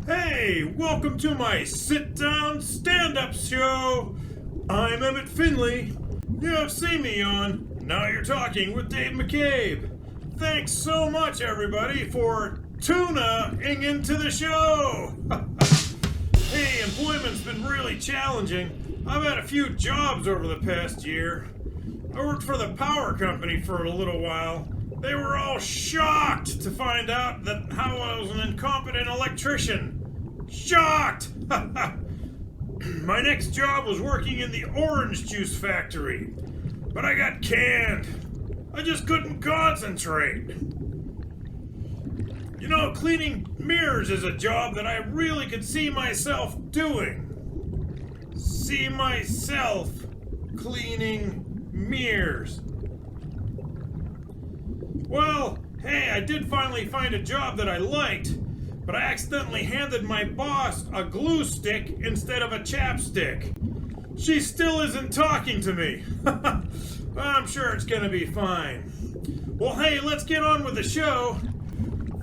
Hey, welcome to my sit-down stand-up show. I'm Emmett Finley. You have seen me on Now You're Talking with Dave McCabe. Thanks so much, everybody, for tuning into the show. Hey, employment's been really challenging. I've had a few jobs over the past year. I worked for the power company for a little while. They were all shocked to find out that how I was an incompetent electrician. Shocked! My next job was working in the orange juice factory, but I got canned. I just couldn't concentrate. You know, cleaning mirrors is a job that I really could see myself doing. See myself cleaning mirrors. Well, hey, I did finally find a job that I liked, but I accidentally handed my boss a glue stick instead of a chapstick. She still isn't talking to me. I'm sure it's gonna be fine. Well, hey, let's get on with the show.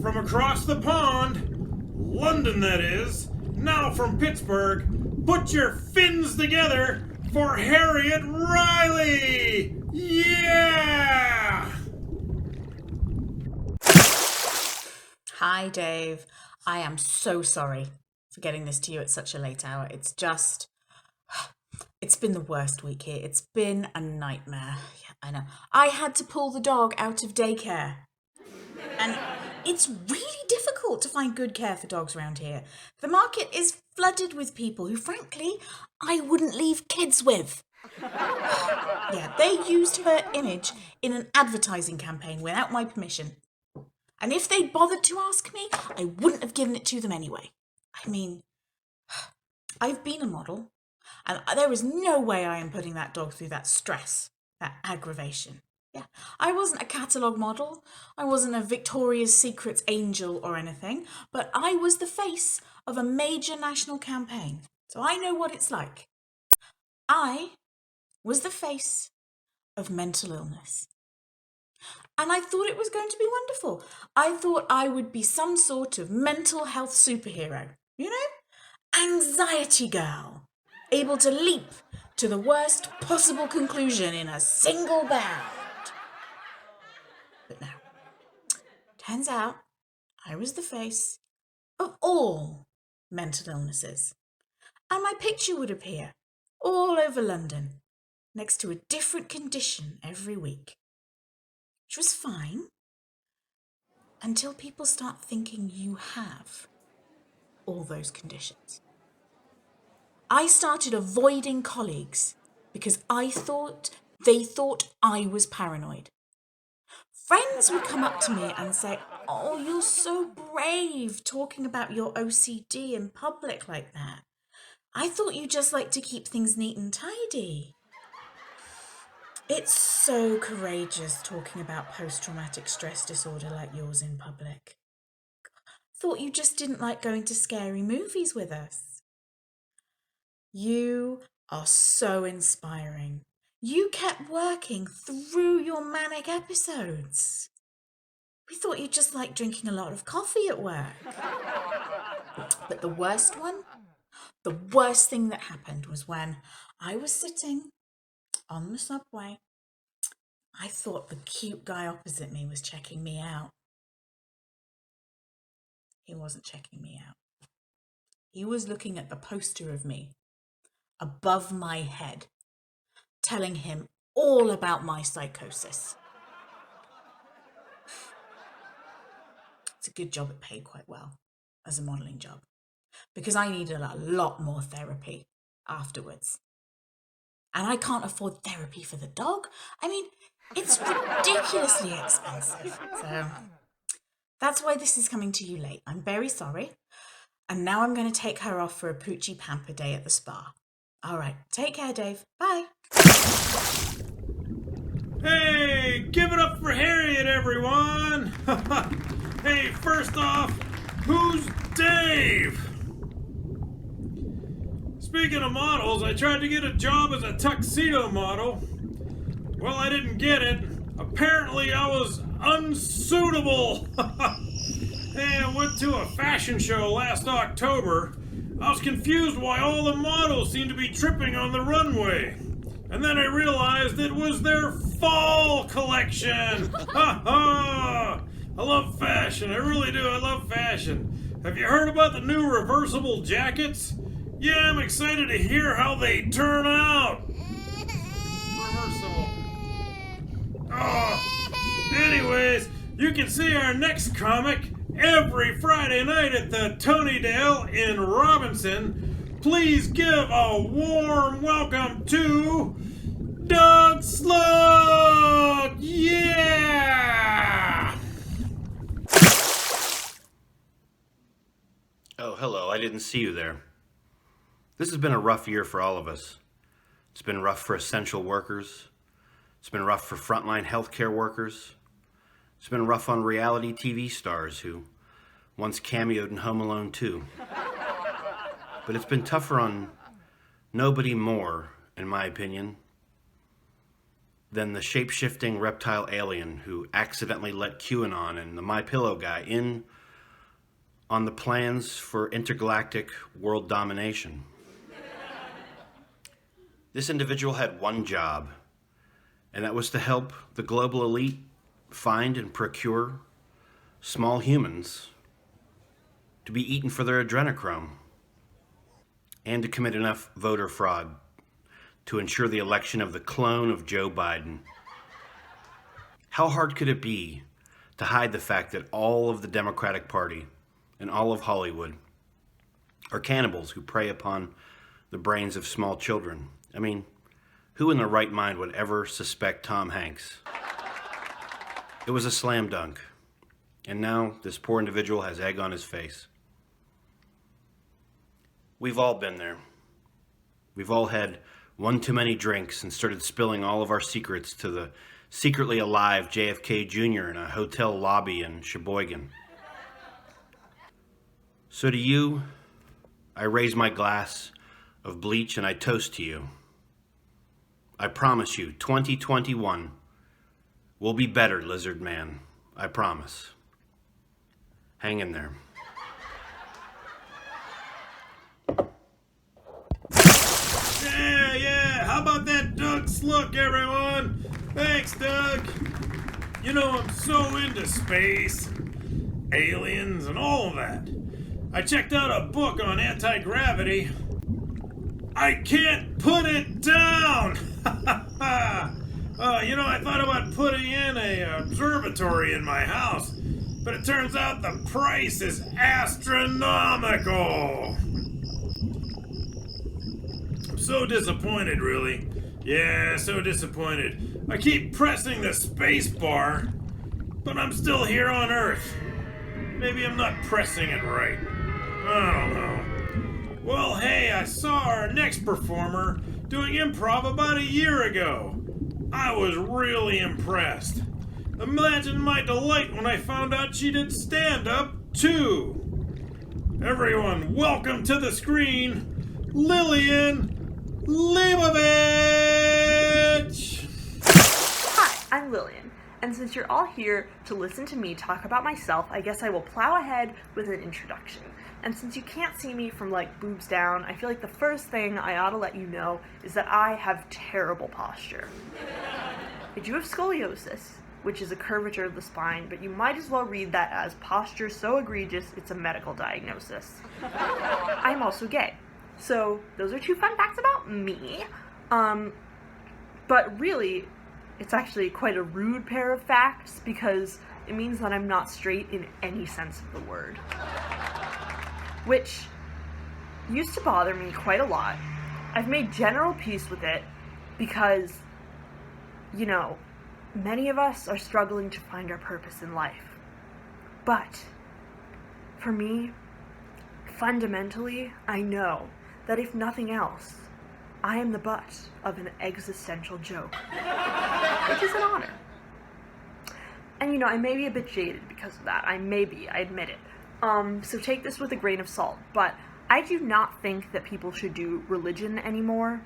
From across the pond, London that is, now from Pittsburgh, put your fins together for Harriet Riley! Yeah! Hi, Dave. I am so sorry for getting this to you at such a late hour. It's been the worst week here. It's been a nightmare. Yeah, I know. I had to pull the dog out of daycare. And it's really difficult to find good care for dogs around here. The market is flooded with people who, frankly, I wouldn't leave kids with. Yeah, they used her image in an advertising campaign without my permission. And if they'd bothered to ask me, I wouldn't have given it to them anyway. I mean, I've been a model, and there is no way I am putting that dog through that stress, that aggravation. Yeah, I wasn't a catalogue model, I wasn't a Victoria's Secrets angel or anything, but I was the face of a major national campaign, so I know what it's like. I was the face of mental illness. And I thought it was going to be wonderful. I thought I would be some sort of mental health superhero, you know? Anxiety girl, able to leap to the worst possible conclusion in a single bound. But no, turns out I was the face of all mental illnesses. And my picture would appear all over London, next to a different condition every week. Which was fine, until people start thinking you have all those conditions. I started avoiding colleagues because I thought they thought I was paranoid. Friends would come up to me and say, "Oh, you're so brave talking about your OCD in public like that. I thought you just like to keep things neat and tidy." It's so courageous talking about post-traumatic stress disorder like yours in public. Thought you just didn't like going to scary movies with us. You are so inspiring. You kept working through your manic episodes. We thought you just liked drinking a lot of coffee at work. But the worst thing that happened was when I was sitting on the subway. I thought the cute guy opposite me was checking me out. He wasn't checking me out. He was looking at the poster of me above my head, telling him all about my psychosis. It's a good job it paid quite well as a modelling job, because I needed a lot more therapy afterwards. And I can't afford therapy for the dog. I mean, it's ridiculously expensive. So that's why this is coming to you late. I'm very sorry. And now I'm going to take her off for a Poochie Pamper day at the spa. All right, take care, Dave. Bye. Hey, give it up for Harriet, everyone! Hey, first off, who's Dave? Speaking of models, I tried to get a job as a tuxedo model. Well, I didn't get it. Apparently I was unsuitable. Hey, I went to a fashion show last October. I was confused why all the models seemed to be tripping on the runway. And then I realized it was their fall collection. Ha ha! I love fashion, I really do, I love fashion. Have you heard about the new reversible jackets? Yeah, I'm excited to hear how they turn out. Reversible. Oh, anyways, you can see our next comic every Friday night at the Tonydale in Robinson. Please give a warm welcome to Doug Sluk! Yeah! Oh, hello. I didn't see you there. This has been a rough year for all of us. It's been rough for essential workers. It's been rough for frontline healthcare workers. It's been rough on reality TV stars who once cameoed in Home Alone 2. But it's been tougher on nobody more, in my opinion, than the shape-shifting reptile alien who accidentally let QAnon and the MyPillow guy in on the plans for intergalactic world domination. This individual had one job, and that was to help the global elite find and procure small humans to be eaten for their adrenochrome and to commit enough voter fraud to ensure the election of the clone of Joe Biden. How hard could it be to hide the fact that all of the Democratic Party and all of Hollywood are cannibals who prey upon the brains of small children? I mean, who in their right mind would ever suspect Tom Hanks? It was a slam dunk. And now this poor individual has egg on his face. We've all been there. We've all had one too many drinks and started spilling all of our secrets to the secretly alive JFK Jr. in a hotel lobby in Sheboygan. So to you, I raise my glass of bleach and I toast to you. I promise you, 2021 will be better, Lizard Man. I promise. Hang in there. Yeah, how about that Doug Sluk, everyone? Thanks, Doug. You know, I'm so into space, aliens, and all of that. I checked out a book on anti-gravity. I can't put it down! You know, I thought about putting in an observatory in my house, but it turns out the price is astronomical. I'm so disappointed, really. Yeah, so disappointed. I keep pressing the space bar, but I'm still here on Earth. Maybe I'm not pressing it right. I don't know. Well, hey, I saw our next performer doing improv about a year ago. I was really impressed. Imagine my delight when I found out she did stand-up, too. Everyone, welcome to the screen, Lillian Leibovich! Hi, I'm Lillian, and since you're all here to listen to me talk about myself, I guess I will plow ahead with an introduction. And since you can't see me from, boobs down, I feel like the first thing I ought to let you know is that I have terrible posture. I do have scoliosis, which is a curvature of the spine, but you might as well read that as posture so egregious it's a medical diagnosis. I'm also gay. So those are two fun facts about me. But really, it's actually quite a rude pair of facts because it means that I'm not straight in any sense of the word. Which used to bother me quite a lot. I've made general peace with it because, many of us are struggling to find our purpose in life. But for me, fundamentally, I know that if nothing else, I am the butt of an existential joke, which is an honor. And I may be a bit jaded because of that. I admit it. So take this with a grain of salt, but I do not think that people should do religion anymore.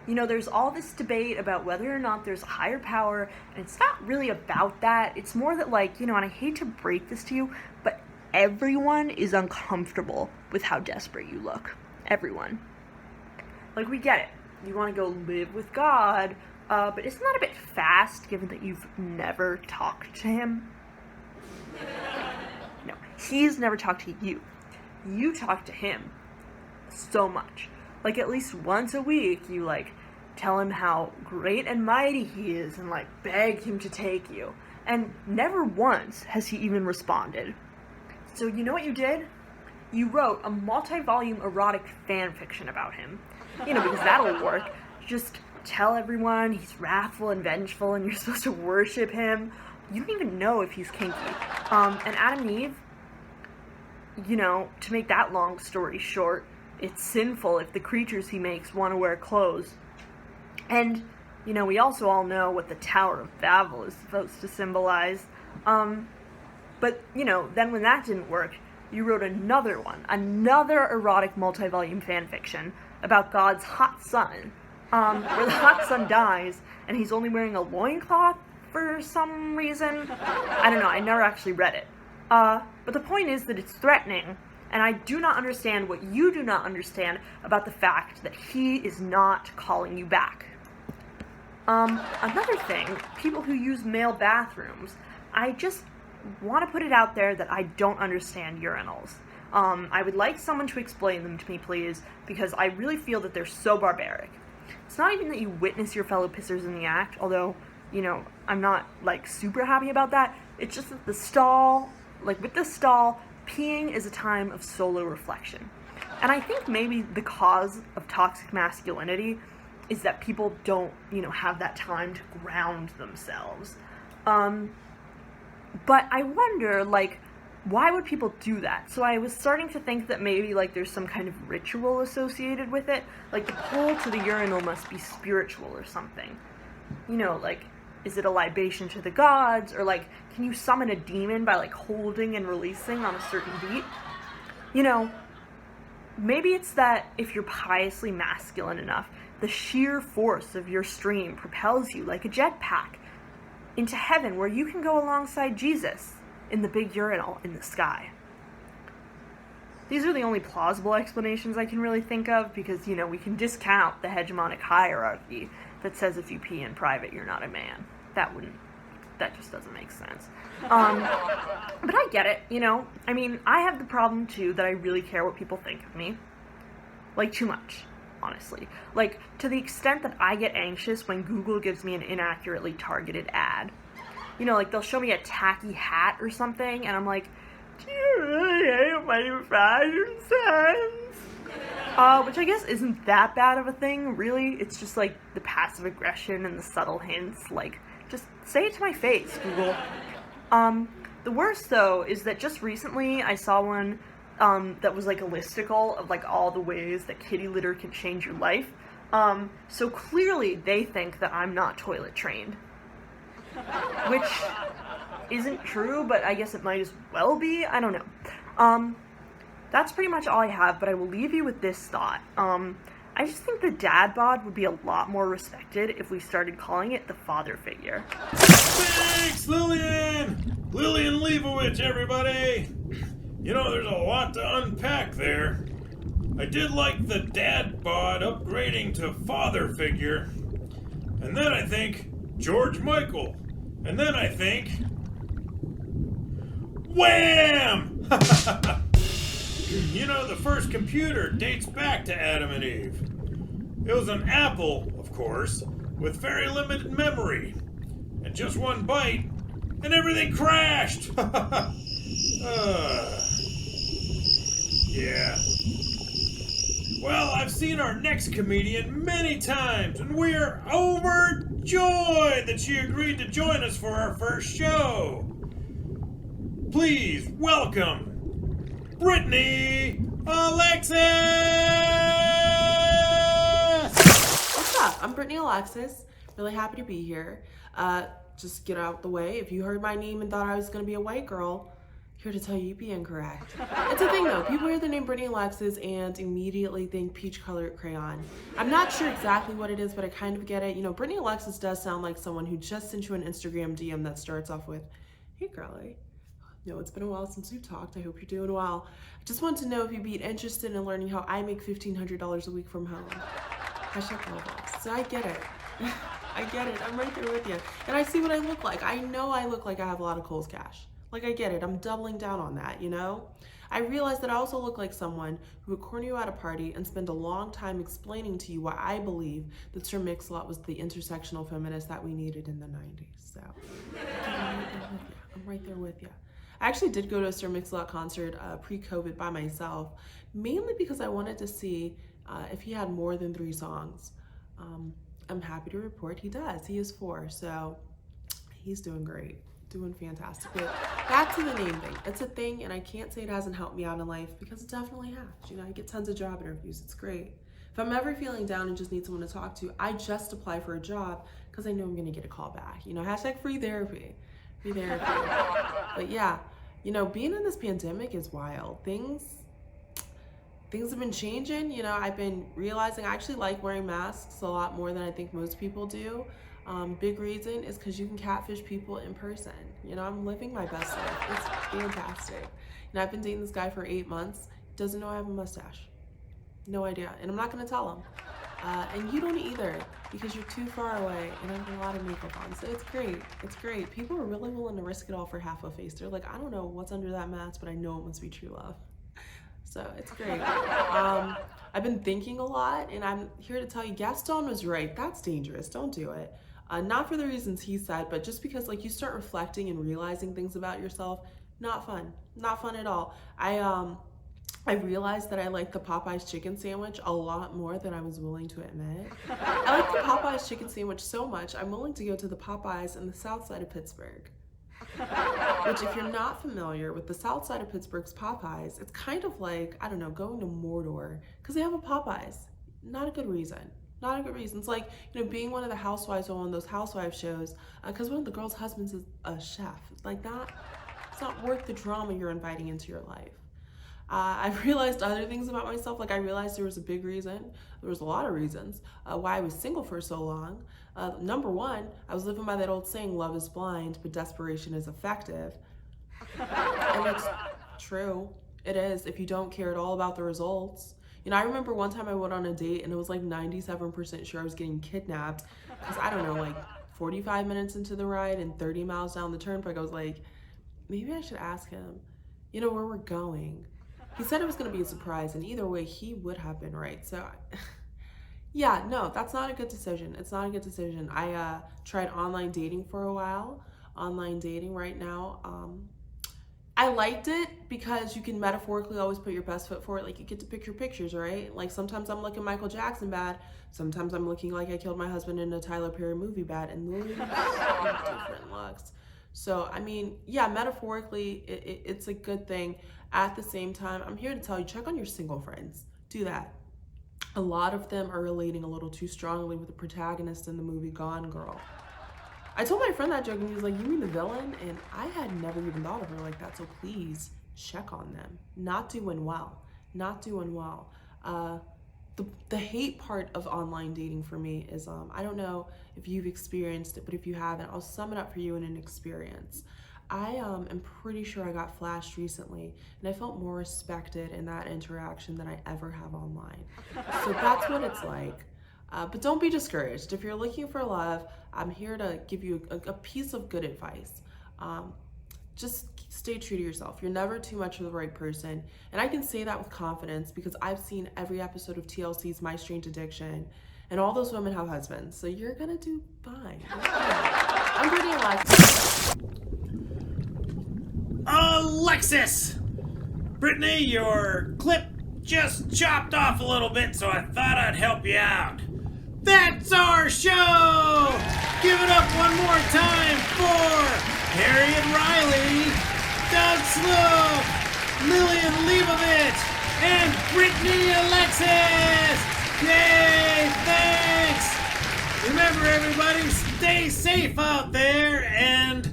You know, there's all this debate about whether or not there's a higher power, and it's not really about that. It's more that, like, you know, and I hate to break this to you, but everyone is uncomfortable with how desperate you look. Everyone. Like, we get it. You want to go live with God, but isn't that a bit fast, given that you've never talked to him? No, he's never talked to you. You talk to him so much. Like, at least once a week, you, like, tell him how great and mighty he is and, like, beg him to take you. And never once has he even responded. So you know what you did? You wrote a multi-volume erotic fan fiction about him. You know, because that'll work. Just tell everyone he's wrathful and vengeful and you're supposed to worship him. You don't even know if he's kinky. And Adam and Eve, you know, to make that long story short, it's sinful if the creatures he makes want to wear clothes. And, you know, we also all know what the Tower of Babel is supposed to symbolize. But, you know, then when that didn't work, you wrote another erotic multi-volume fanfiction about God's hot son, where the hot son dies, and he's only wearing a loincloth for some reason. I don't know, I never actually read it. But the point is that it's threatening, and I do not understand what you do not understand about the fact that he is not calling you back. Another thing, people who use male bathrooms, I just want to put it out there that I don't understand urinals. I would like someone to explain them to me, please, because I really feel that they're so barbaric. It's not even that you witness your fellow pissers in the act, although, you know, I'm not, like, super happy about that. It's just that the stall, like, with the stall, peeing is a time of solo reflection. And I think maybe the cause of toxic masculinity is that people don't, you know, have that time to ground themselves. But I wonder, like, why would people do that? So I was starting to think that maybe, like, there's some kind of ritual associated with it. Like, the pull to the urinal must be spiritual or something. You know, like, is it a libation to the gods? Or, like, can you summon a demon by, like, holding and releasing on a certain beat? You know, maybe it's that if you're piously masculine enough, the sheer force of your stream propels you like a jetpack into heaven where you can go alongside Jesus in the big urinal in the sky. These are the only plausible explanations I can really think of because, you know, we can discount the hegemonic hierarchy that says if you pee in private, you're not a man. That just doesn't make sense. But I get it, you know. I mean, I have the problem, too, that I really care what people think of me. Like, too much, honestly. Like, to the extent that I get anxious when Google gives me an inaccurately targeted ad. You know, like, they'll show me a tacky hat or something, and I'm like, do you really hate my fashion sense? Which I guess isn't that bad of a thing, really. It's just, like, the passive aggression and the subtle hints. Like, just say it to my face, Google. The worst, though, is that just recently I saw one that was, like, a listicle of, like, all the ways that kitty litter can change your life. So clearly they think that I'm not toilet trained. Which isn't true, but I guess it might as well be. I don't know. That's pretty much all I have, but I will leave you with this thought. I just think the dad bod would be a lot more respected if we started calling it the father figure. Thanks, Lillian! Lillian Leibovich, everybody! You know, there's a lot to unpack there. I did like the dad bod upgrading to father figure. And then I think George Michael. And then I think... Wham! You know, the first computer dates back to Adam and Eve. It was an Apple, of course, with very limited memory. And just one bite, and everything crashed! Yeah. Well, I've seen our next comedian many times, and we're overjoyed that she agreed to join us for our first show. Please welcome Brittany Alexis! What's up? I'm Brittany Alexis. Really happy to be here. Just get out the way. If you heard my name and thought I was going to be a white girl, Here to tell you, you'd be incorrect. It's a thing though. People hear the name Brittany Alexis and immediately think peach-colored crayon. I'm not sure exactly what it is, but I kind of get it. You know, Brittany Alexis does sound like someone who just sent you an Instagram DM that starts off with, "Hey, girlie. No, it's been a while since we've talked. I hope you're doing well. I just want to know if you'd be interested in learning how I make $1,500 a week from home." Hashtag love boss. So I get it. I get it. I'm right there with you. And I see what I look like. I know I look like I have a lot of Kohl's cash. Like, I get it. I'm doubling down on that, you know? I realize that I also look like someone who would corner you at a party and spend a long time explaining to you why I believe that Sir Mix-a-Lot was the intersectional feminist that we needed in the 90s. So, I'm right there with you. I actually did go to a Sir Mix-a-Lot concert pre-COVID by myself, mainly because I wanted to see if he had more than 3 songs. I'm happy to report he does. He is 4, so he's doing great. Doing fantastic. But back to the name thing. It's a thing, and I can't say it hasn't helped me out in life because it definitely has. You know, I get tons of job interviews. It's great. If I'm ever feeling down and just need someone to talk to, I just apply for a job because I know I'm going to get a call back. You know, hashtag free therapy. Free therapy. But yeah, you know, being in this pandemic is wild. Things have been changing. You know, I've been realizing I actually like wearing masks a lot more than I think most people do. Big reason is because you can catfish people in person. You know, I'm living my best life. It's fantastic. And I've been dating this guy for 8 months. Doesn't know I have a mustache. No idea. And I'm not going to tell him. And you don't either because you're too far away and I have a lot of makeup on. So it's great. It's great. People are really willing to risk it all for half a face. They're like, I don't know what's under that mask, but I know it must be true love. So it's great. I've been thinking a lot and I'm here to tell you Gaston was right. That's dangerous. Don't do it. Not for the reasons he said, but just because like you start reflecting and realizing things about yourself, not fun at all. I realized that I like the Popeyes chicken sandwich a lot more than I was willing to admit. I like the Popeyes chicken sandwich so much, I'm willing to go to the Popeyes in the south side of Pittsburgh. Which if you're not familiar with the south side of Pittsburgh's Popeyes, it's kind of like, I don't know, going to Mordor, because they have a Popeyes. Not a good reason. Not a good reason. It's like, you know, being one of the housewives on one of those housewife shows, because one of the girls' husbands is a chef. Like that, it's not worth the drama you're inviting into your life. I've realized other things about myself. Like I realized there was a big reason, there was a lot of reasons why I was single for so long. Number one, I was living by that old saying, love is blind, but desperation is effective. And it's true. It is if you don't care at all about the results. You know, I remember one time I went on a date and it was like 97% sure I was getting kidnapped because I don't know, like 45 minutes into the ride and 30 miles down the turnpike, I was like, maybe I should ask him, you know, where we're going. He said it was going to be a surprise and either way he would have been right. So yeah, no, that's not a good decision. It's not a good decision. I tried online dating for a while. Online dating right now, I liked it because you can metaphorically always put your best foot forward. Like you get to pick your pictures, right? Like sometimes I'm looking Michael Jackson bad. Sometimes I'm looking like I killed my husband in a Tyler Perry movie bad. And those are different looks. So, I mean, yeah, metaphorically, it's a good thing. At the same time, I'm here to tell you, check on your single friends. Do that. A lot of them are relating a little too strongly with the protagonist in the movie Gone Girl. I told my friend that joke and he was like, you mean the villain? And I had never even thought of her like that, so please check on them. Not doing well. Not doing well. The hate part of online dating for me is, I don't know if you've experienced it, but if you haven't, I'll sum it up for you in an experience. I am pretty sure I got flashed recently and I felt more respected in that interaction than I ever have online. So that's what it's like. But don't be discouraged. If you're looking for love, I'm here to give you a piece of good advice. Just stay true to yourself. You're never too much for the right person. And I can say that with confidence because I've seen every episode of TLC's My Strange Addiction and all those women have husbands. So you're gonna do fine. I'm Brittany Alexis. Alexis! Brittany, your clip just chopped off a little bit, so I thought I'd help you out. That's our show! Give it up one more time for Harriet Riley, Doug Sluk, Lillian Leibovich, and Brittany Alexis! Yay! Thanks! Remember everybody, stay safe out there and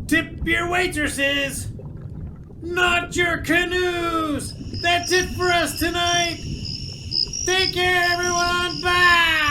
tip your waitresses! Not your canoes! That's it for us tonight! Take care, everyone! Bye!